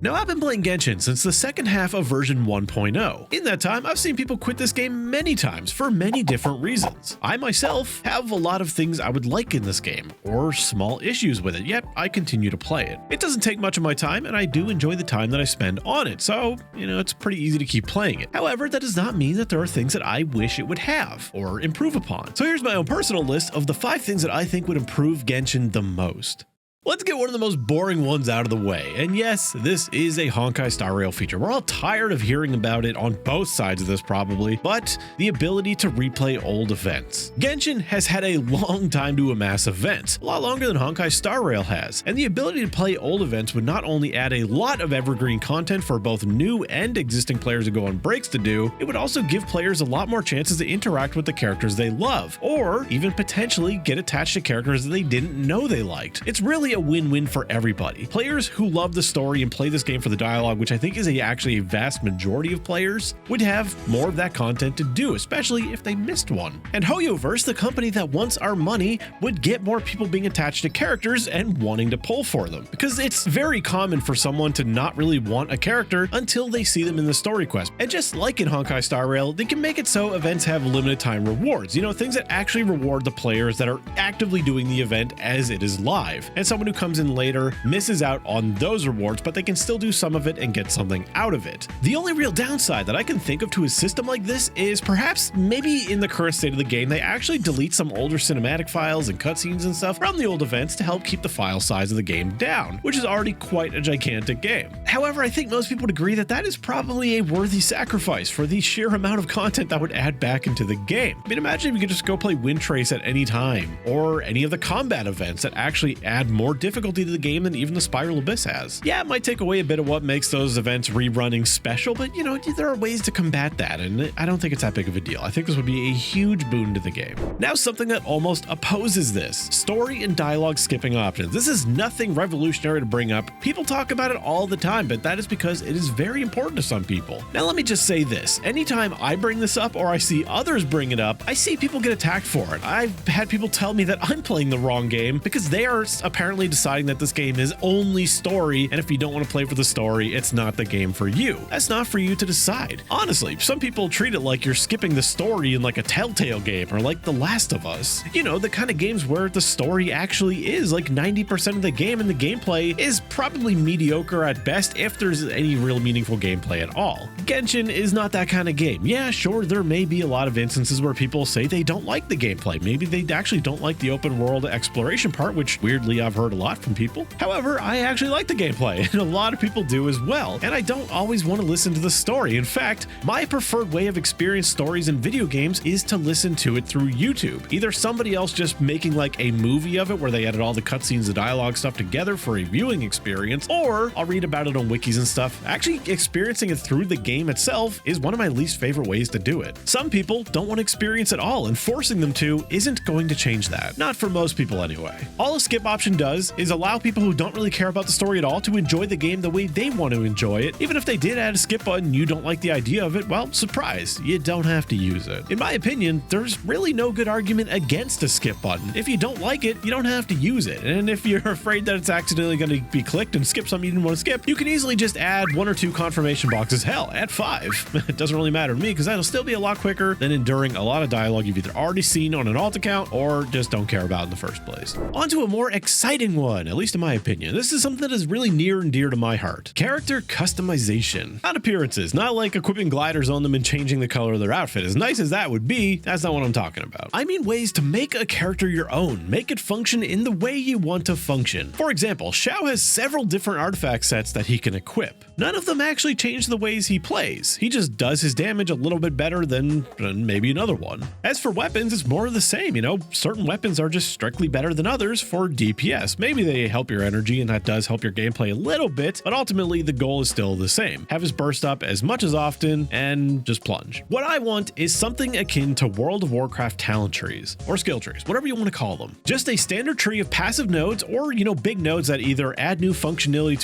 Now, I've been playing Genshin since the second half of version 1.0. In that time, I've seen people quit this game many times for many different reasons. I myself have a lot of things I would like in this game, or small issues with it, yet I continue to play it. It doesn't take much of my time, and I do enjoy the time that I spend on it, so, it's pretty easy to keep playing it. However, that does not mean that there are things that I wish it would have, or improve upon. So here's my own personal list of the 5 things that I think would improve Genshin the most. Let's get one of the most boring ones out of the way. And yes, this is a Honkai Star Rail feature. We're all tired of hearing about it on both sides of this probably, but the ability to replay old events. Genshin has had a long time to amass events, a lot longer than Honkai Star Rail has, and the ability to play old events would not only add a lot of evergreen content for both new and existing players to go on breaks to do, it would also give players a lot more chances to interact with the characters they love, or even potentially get attached to characters that they didn't know they liked. It's really a win-win for everybody. Players who love the story and play this game for the dialogue, which I think is actually a vast majority of players, would have more of that content to do, especially if they missed one. And Hoyoverse, the company that wants our money, would get more people being attached to characters and wanting to pull for them. Because it's very common for someone to not really want a character until they see them in the story quest. And just like in Honkai Star Rail, they can make it so events have limited time rewards, things that actually reward the players that are actively doing the event as it is live. And someone who comes in later misses out on those rewards, but they can still do some of it and get something out of it. The only real downside that I can think of to a system like this is perhaps maybe in the current state of the game, they actually delete some older cinematic files and cutscenes and stuff from the old events to help keep the file size of the game down, which is already quite a gigantic game. However, I think most people would agree that that is probably a worthy sacrifice for the sheer amount of content that would add back into the game. I mean, imagine if you could just go play Wind Trace at any time, or any of the combat events that actually add more difficulty to the game than even the Spiral Abyss has. Yeah, it might take away a bit of what makes those events rerunning special, but there are ways to combat that, and I don't think it's that big of a deal. I think this would be a huge boon to the game. Now, something that almost opposes this: story and dialogue skipping options. This is nothing revolutionary to bring up. People talk about it all the time, but that is because it is very important to some people. Now, let me just say this: anytime I bring this up or I see others bring it up, I see people get attacked for it. I've had people tell me that I'm playing the wrong game because they are apparently deciding that this game is only story, and if you don't want to play for the story, it's not the game for you. That's not for you to decide. Honestly, some people treat it like you're skipping the story in like a Telltale game or like The Last of Us. The kind of games where the story actually is like 90% of the game and the gameplay is probably mediocre at best if there's any real meaningful gameplay at all. Genshin is not that kind of game. Yeah, sure, there may be a lot of instances where people say they don't like the gameplay. Maybe they actually don't like the open world exploration part, which weirdly I've heard a lot from people. However, I actually like the gameplay, and a lot of people do as well, and I don't always want to listen to the story. In fact, my preferred way of experiencing stories in video games is to listen to it through YouTube. Either somebody else just making like a movie of it where they edit all the cutscenes, the dialogue stuff together for a viewing experience, or I'll read about it on wikis and stuff. Actually experiencing it through the game itself is one of my least favorite ways to do it. Some people don't want to experience it all, and forcing them to isn't going to change that. Not for most people anyway. All a skip option does is allow people who don't really care about the story at all to enjoy the game the way they want to enjoy it. Even if they did add a skip button and you don't like the idea of it, well, surprise, you don't have to use it. In my opinion, there's really no good argument against a skip button. If you don't like it, you don't have to use it. And if you're afraid that it's accidentally going to be clicked and skip something you didn't want to skip, you can easily just add 1 or 2 confirmation boxes. Hell, add 5. It doesn't really matter to me because that'll still be a lot quicker than enduring a lot of dialogue you've either already seen on an alt account or just don't care about in the first place. On to a more exciting one, at least in my opinion. This is something that is really near and dear to my heart. Character customization. Not appearances, not like equipping gliders on them and changing the color of their outfit. As nice as that would be, that's not what I'm talking about. I mean ways to make a character your own, make it function in the way you want to function. For example, Xiao has several different artifact sets that he can equip. None of them actually change the ways he plays. He just does his damage a little bit better than maybe another one. As for weapons, it's more of the same. Certain weapons are just strictly better than others for DPS. Maybe they help your energy and that does help your gameplay a little bit, but ultimately the goal is still the same. Have his burst up as much as often and just plunge. What I want is something akin to World of Warcraft talent trees or skill trees, whatever you want to call them. Just a standard tree of passive nodes or, big nodes that either add new functionality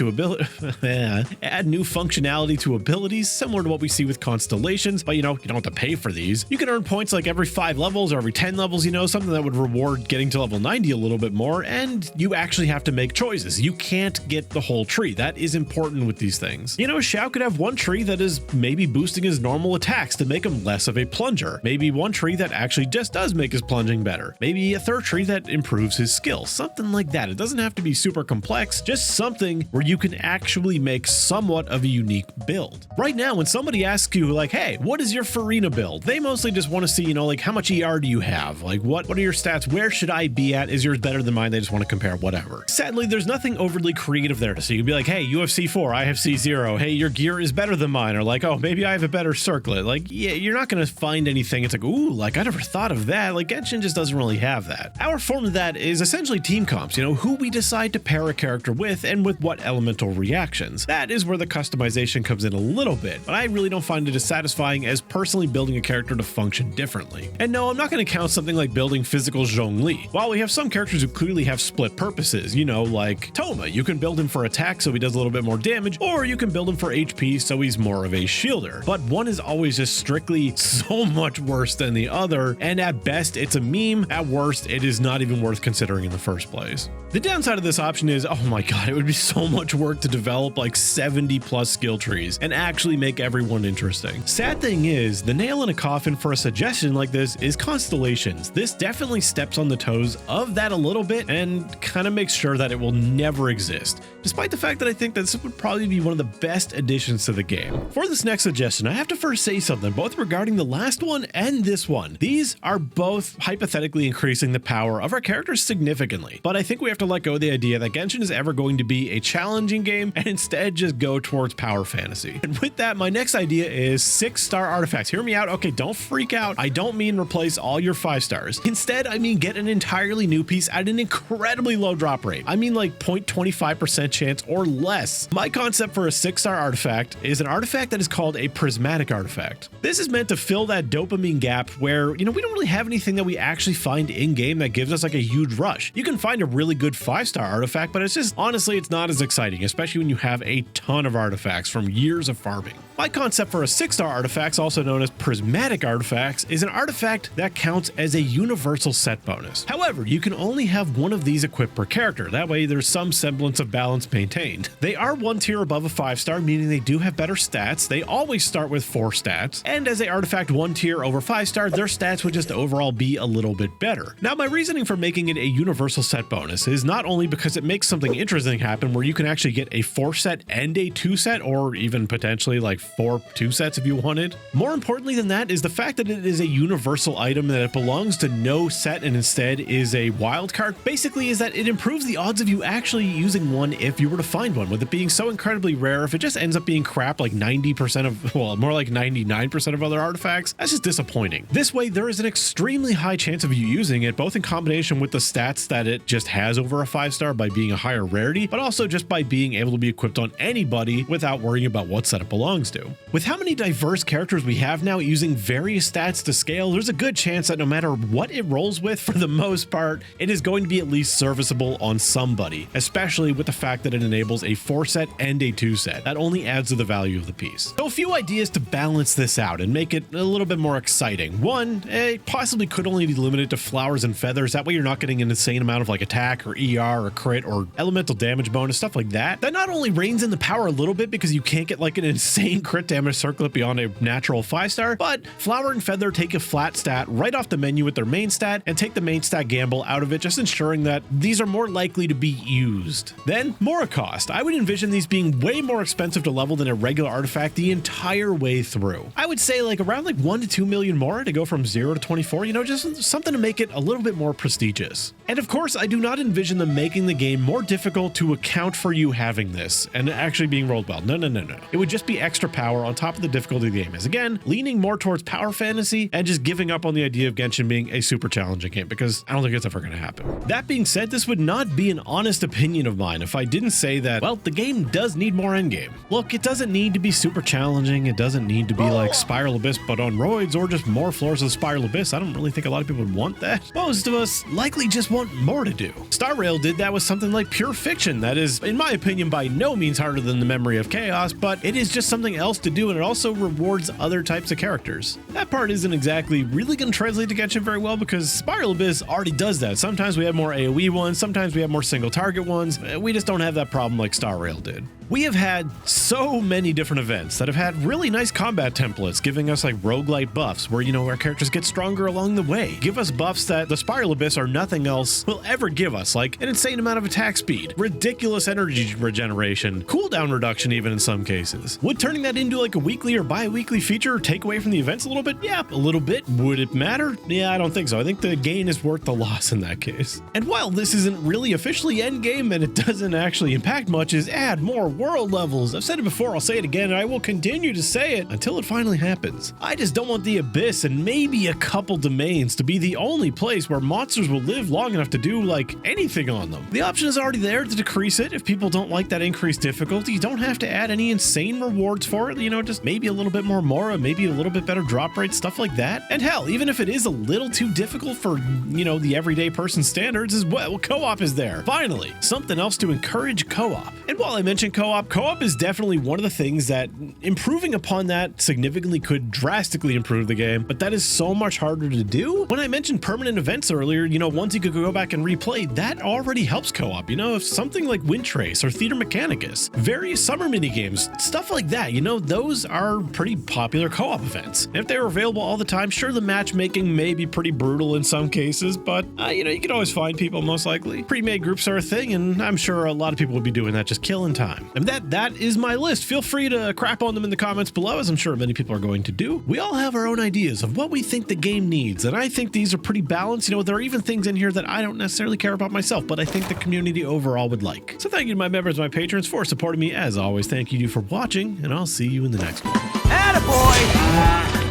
to abilities, similar to what we see with constellations, but you don't have to pay for these. You can earn points like every 5 levels or every 10 levels, something that would reward getting to level 90 a little bit more, and you actually have to make choices. You can't get the whole tree. That is important with these things. You know, Xiao could have one tree that is maybe boosting his normal attacks to make him less of a plunger. Maybe one tree that actually just does make his plunging better. Maybe a third tree that improves his skill. Something like that. It doesn't have to be super complex, just something where you can actually make somewhat of a unique build. Right now, when somebody asks you like, hey, what is your Farina build? They mostly just want to see, you know, like how much ER do you have? Like what are your stats? Where should I be at? Is yours better than mine? They just want to compare whatever. Sadly, there's nothing overly creative there. So you can be like, hey, you have C4, I have C0. Hey, your gear is better than mine. Or like, oh, maybe I have a better circlet. Like, yeah, you're not going to find anything. It's like, ooh, like I never thought of that. Like Genshin just doesn't really have that. Our form of that is essentially team comps, you know, who we decide to pair a character with and with what elemental reactions. That is where the customization comes in a little bit, but I really don't find it as satisfying as personally building a character to function differently. And no, I'm not going to count something like building physical Zhongli. While we have some characters who clearly have split purposes, you know, like Toma, you can build him for attack so he does a little bit more damage, or you can build him for HP so he's more of a shielder. But one is always just strictly so much worse than the other, and at best it's a meme, at worst it is not even worth considering in the first place. The downside of this option is, oh my god, it would be so much work to develop like 70 plus skill trees and actually make everyone interesting. Sad thing is, the nail in a coffin for a suggestion like this is constellations. This definitely steps on the toes of that a little bit and kind of makes sure that it will never exist, despite the fact that I think that this would probably be one of the best additions to the game. For this next suggestion, I have to first say something both regarding the last one and this one. These are both hypothetically increasing the power of our characters significantly, but I think we have to let go of the idea that Genshin is ever going to be a challenging game and instead just go towards power fantasy. And with that, my next idea is 6-star artifacts. Hear me out. Okay, don't freak out. I don't mean replace all your 5 stars. Instead, I mean get an entirely new piece at an incredibly low drop rate. I mean like 0.25% chance or less. My concept for a 6-star artifact is an artifact that is called a Prismatic Artifact. This is meant to fill that dopamine gap where, you know, we don't really have anything that we actually find in-game that gives us like a huge rush. You can find a really good 5-star artifact, but it's just, honestly, it's not as exciting, especially when you have a ton of artifacts from years of farming. My concept for a 6-star artifact, also known as Prismatic Artifacts, is an artifact that counts as a universal set bonus. However, you can only have one of these equipped per character. That way there's some semblance of balance maintained. They are one tier above a 5-star, meaning they do have better stats. They always start with 4 stats, and as a artifact one tier over 5-star, their stats would just overall be a little bit better. Now, my reasoning for making it a universal set bonus is not only because it makes something interesting happen where you can actually get a 4 set and a 2 set, or even potentially like 4 2 sets if you wanted. More importantly than that is the fact that it is a universal item, that it belongs to no set and instead is a wild card. Basically is that it improves the odds of you actually using one if you were to find one. With it being so incredibly rare, if it just ends up being crap like 90% of, well, more like 99% of other artifacts, that's just disappointing. This way, there is an extremely high chance of you using it, both in combination with the stats that it just has over a 5-star by being a higher rarity, but also just by being able to be equipped on anybody without worrying about what set it belongs to. With how many diverse characters we have now using various stats to scale, there's a good chance that no matter what it rolls with, for the most part, it is going to be at least serviceable on somebody, especially with the fact that it enables a 4 set and a 2 set. That only adds to the value of the piece. So a few ideas to balance this out and make it a little bit more exciting. One, it possibly could only be limited to flowers and feathers. That way you're not getting an insane amount of like attack or ER or crit or elemental damage bonus, stuff like that. That not only reins in the power a little bit because you can't get like an insane crit damage circlet beyond a natural 5-star, but flower and feather take a flat stat right off the menu with their main stat and take the main stat gamble out of it, just ensuring that these are more likely to be used. Then Mora cost. I would envision these being way more expensive to level than a regular artifact the entire way through. I would say like around like 1 to 2 million Mora to go from 0 to 24, you know, just something to make it a little bit more prestigious. And of course, I do not envision them making the game more difficult to account for you having this and actually being rolled well. No. It would just be extra power on top of the difficulty of the game, is again leaning more towards power fantasy and just giving up on the idea of Genshin being a super challenging game, because I don't think it's ever going to happen. That being said, this would not be an honest opinion of mine if I didn't say that, well, the game does need more endgame. Look, it doesn't need to be super challenging. It doesn't need to be like Spiral Abyss but on roids, or just more floors of Spiral Abyss. I don't really think a lot of people would want that. Most of us likely just want more to do. Star Rail did that with something like Pure Fiction that is, in my opinion, by no means harder than the Memory of Chaos, but it is just something else to do, and it also rewards other types of characters. That part isn't exactly really going to translate to Genshin very well because Spiral Abyss already does that. Sometimes we have more AoE ones, sometimes we have more single target ones. We just don't have that problem like Star Rail did. We have had so many different events that have had really nice combat templates, giving us like roguelite buffs where, our characters get stronger along the way. Give us buffs that the Spiral Abyss or nothing else will ever give us, like an insane amount of attack speed, ridiculous energy regeneration, cooldown reduction even in some cases. Would turning that into like a weekly or bi-weekly feature take away from the events a little bit? Yeah, a little bit. Would it matter? Yeah, I don't think so. I think the gain is worth the loss in that case. And while this isn't really officially endgame and it doesn't actually impact much, is add more world levels. I've said it before, I'll say it again, and I will continue to say it until it finally happens. I just don't want the Abyss and maybe a couple domains to be the only place where monsters will live long enough to do like anything on them. The option is already there to decrease it if people don't like that increased difficulty. You don't have to add any insane rewards for it, just maybe a little bit more Mora, maybe a little bit better drop rate, stuff like that. And hell, even if it is a little too difficult for, the everyday person standards as well, co-op is there. Finally, something else to encourage co-op. And while I mentioned co-op is definitely one of the things that improving upon that significantly could drastically improve the game, but that is so much harder to do. When I mentioned permanent events earlier, once you could go back and replay, that already helps co-op. If something like Wind Trace or Theater Mechanicus, various summer mini games, stuff like that, those are pretty popular co-op events. And if they were available all the time, sure, the matchmaking may be pretty brutal in some cases, but you can always find people most likely. Pre-made groups are a thing, and I'm sure a lot of people would be doing that, just killing time. And that is my list. Feel free to crap on them in the comments below, as I'm sure many people are going to do. We all have our own ideas of what we think the game needs, and I think these are pretty balanced. There are even things in here that I don't necessarily care about myself, but I think the community overall would like. So thank you to my members, my patrons, for supporting me. As always, thank you for watching, and I'll see you in the next one. Attaboy!